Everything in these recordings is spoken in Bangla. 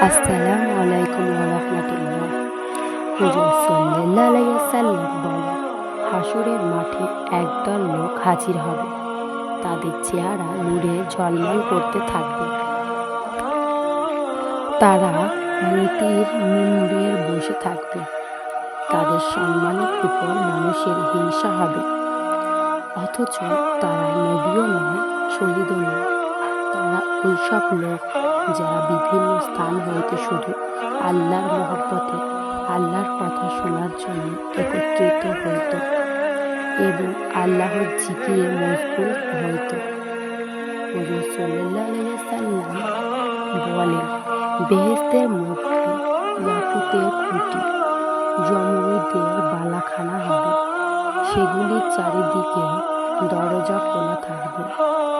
আসসালামু আলাইকুম ওয়া রাহমাতুল্লাহ। হুজুর সাল্লাল্লাহু আলাইহি ওয়াসাল্লাম বলেন, হাসরের মাঠে একদল লোক হাজির হবে। তাদের চেহারা নূরে ঝলমল করতে থাকবে। তারা মূর্তির মিম্বরে বসে থাকবে। তাদের সম্মানের উপর মানুষের হিংসা হবে, অথচ তারা নবীও নয়, শহীদও নয়। তারা ওইসব লোক যারা বিভিন্ন স্থান হইতে শুধু আল্লাহর মহব্বতে আল্লাহর কথা শোনার জন্য একত্রিত হইত এবং আল্লাহর জিকিরে মশগুল হইত। হুজুর সাল্লাল্লাহু আলাইহি ওয়াসাল্লাম বলেন, বেহেশতের মধ্যে ইয়াকুতের খুঁটি, জমরুদের বালাখানা হবে। সেগুলির চারিদিকে দরজা খোলা থাকবে।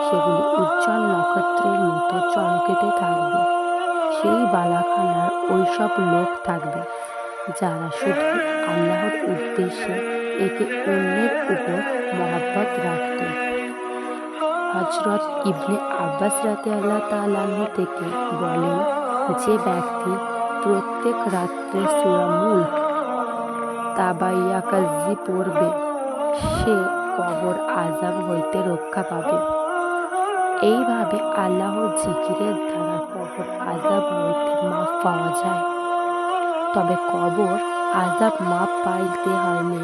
সেগুলি উজ্জ্বল নক্ষত্রের মতো চমকেতে থাকবে। সেই বালাখানার ওইসব লোক থাকবে যারা শুধু আল্লাহর উদ্দেশ্যে একে অন্যের উপর মহব্বত রাখত। হযরত ইবনে আব্বাস রাদিয়াল্লাহু তাআলা আনহু থেকে বলেন, যে ব্যক্তি প্রত্যেক রাত্রে সূরা মুলক তাবায়াকাজি পড়বে, সে কবর আযাব হইতে রক্ষা পাবে। এইভাবে আল্লাহর জিকিরের দ্বারা কবর আযাব হইতে মাফ পাওয়া যায়। তবে কবর আযাব মাফ পাইতে হলে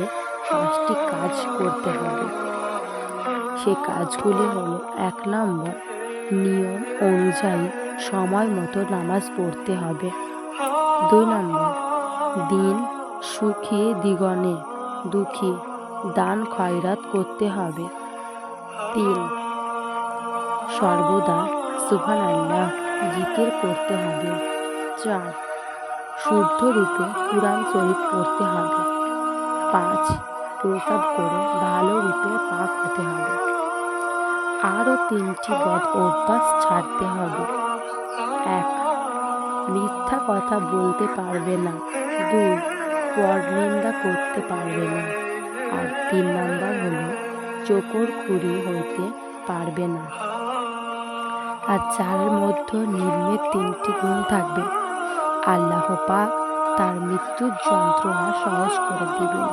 5টি কাজ করতে হবে। সে কাজগুলি হলো: 1 নম্বর, নিয়ম অনুযায়ী সময় মতো নামাজ পড়তে হবে। 2 নম্বর, দিন সুখী দিগণে দুঃখী দান খয়রাত করতে হবে। 3, সর্বদা সুবহানাল্লাহ জিকির করতে হবে। 4, শুদ্ধ রূপে কুরআন শরীফ পড়তে হবে। 5, প্রস্রাব করে ভালো রূপে পাক হতে হবে। আরও 3টি বদ অভ্যাস ছাড়তে হবে। 1, মিথ্যা কথা বলতে পারবে না। 2, পরনিন্দা করতে পারবে না। আর 3 নম্বর হলো চকরখুরি হইতে পারবে না। আর যার মধ্যে নিম্নের 3টি গুণ থাকবে, আল্লাহ পাক তার মৃত্যুর যন্ত্রণা সহজ করে দিবেন।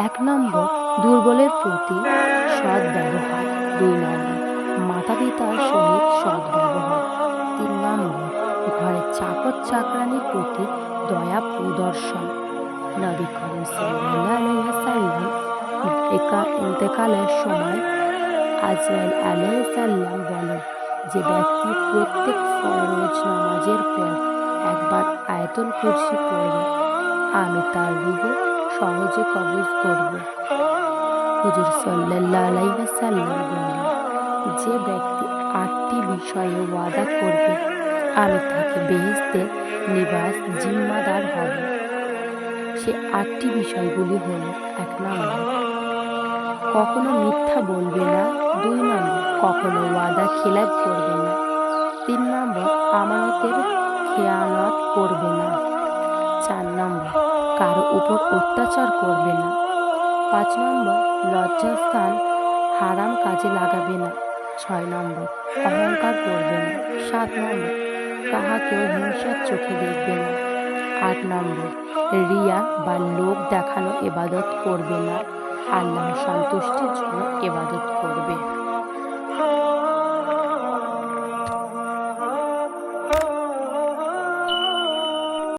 1 নম্বর, দুর্বলের প্রতি সৎ ব্যবহার। 2 নম্বর, মাতা পিতার সহিত সৎ ব্যবহার। 3 নম্বর, ঘরের চাকর চাকরানির প্রতি দয়া প্রদর্শন। নবী করিম সাল্লাল্লাহু আলাইহি ওয়াসাল্লাম ইন্তেকালের সময় আজরাইল আলাইহিস সালাম বলেন, যে ব্যক্তি প্রত্যেক ফরজ নামাজের পর একবার আয়াতুল কুরসি পড়বে, আমি তার রূহ সহজে কবজ করব। হুজুর সাল্লাল্লাহু আলাইহি ওয়াসাল্লাম বলেন, যে ব্যক্তি 8টি বিষয়ে ওয়াদা করবে, আমি তাকে বেহেশতের নিবাস জিম্মাদার হব। সে 8টি বিষয়গুলি হলো: 1 নম্বর, কখনো মিথ্যা বলবে না। 2 নম্বর, কখনো ওয়াদা খিলাফ করবে না। 3 নম্বর, আমানতের খেয়ানত করবে না। 4 নম্বর, কারো উপর অত্যাচার করবে না। 5 নম্বর, লজ্জাস্থান হারাম কাজে লাগাবে না। 6 নম্বর, অহংকার করবে না। 7 নম্বর, কাহাকেও হিংসার চোখে দেখবে না। 8 নম্বর, রিয়া বা লোক দেখানো ইবাদত করবে না, আল্লাহর সন্তুষ্টির জন্য ইবাদত করবে।